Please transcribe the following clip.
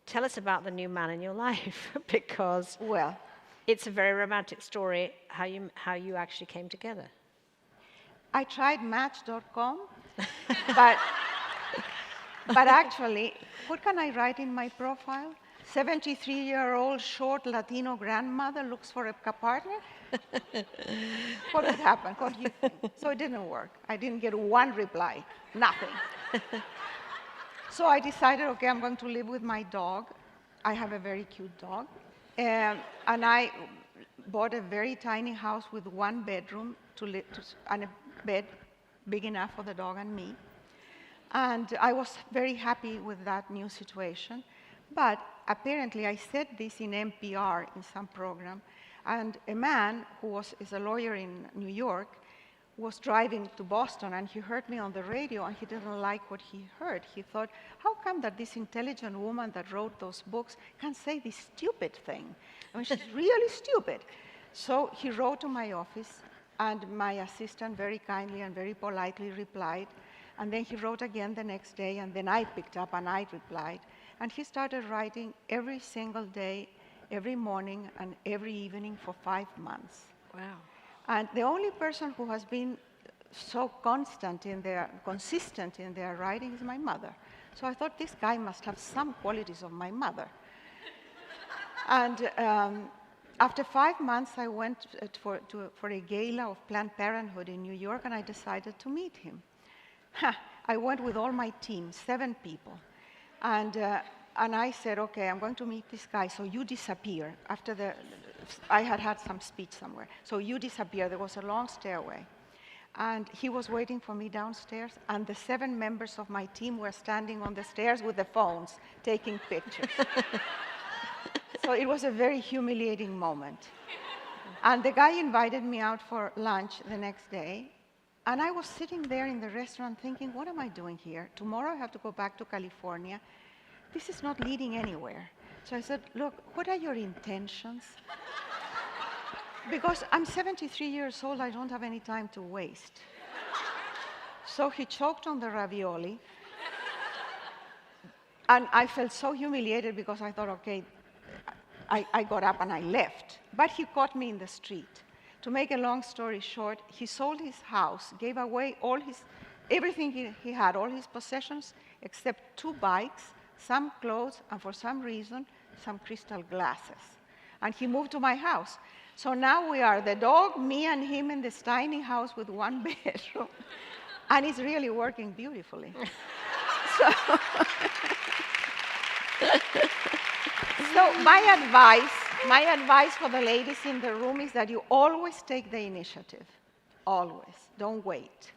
tell us about the new man in your life, because Well, it's a very romantic story, how you actually came together. I tried Match.com, but actually, what can I write in my profile? 73-year-old short Latino grandmother looks for a partner? What would happen? What do you think? So it didn't work. I didn't get one reply, nothing. So I decided, okay, I'm going to live with my dog. I have a very cute dog. And I bought a very tiny house with 1 bedroom and a bed big enough for the dog and me. And I was very happy with that new situation. But apparently, I said this in NPR in some program, and a man who is a lawyer in New York was driving to Boston, and he heard me on the radio, and he didn't like what he heard. He thought, how come that this intelligent woman that wrote those books can say this stupid thing? I mean, she's really stupid. So he wrote to my office, and my assistant very kindly and very politely replied. And then he wrote again the next day, and then I picked up and I replied. And he started writing every single day, every morning, and every evening for 5 months. Wow. And the only person who has been so consistent in their writing is my mother. So I thought this guy must have some qualities of my mother. And after 5 months, I went for a gala of Planned Parenthood in New York, and I decided to meet him. I went with all my team, 7 people. And I said, okay, I'm going to meet this guy, so you disappear. I had some speech somewhere. So you disappear. There was a long stairway. And he was waiting for me downstairs, and the 7 members of my team were standing on the stairs with the phones, taking pictures. So it was a very humiliating moment. And the guy invited me out for lunch the next day. And I was sitting there in the restaurant thinking, what am I doing here? Tomorrow I have to go back to California. This is not leading anywhere. So I said, look, what are your intentions? Because I'm 73 years old, I don't have any time to waste. So he choked on the ravioli. And I felt so humiliated because I thought, okay, I got up and I left. But he caught me in the street. To make a long story short, he sold his house, gave away everything he had, all his possessions, except 2 bikes, some clothes, and for some reason, some crystal glasses. And he moved to my house. So now we are the dog, me and him in this tiny house with 1 bedroom. And it's really working beautifully. So my advice for the ladies in the room is that you always take the initiative. Always. Don't wait.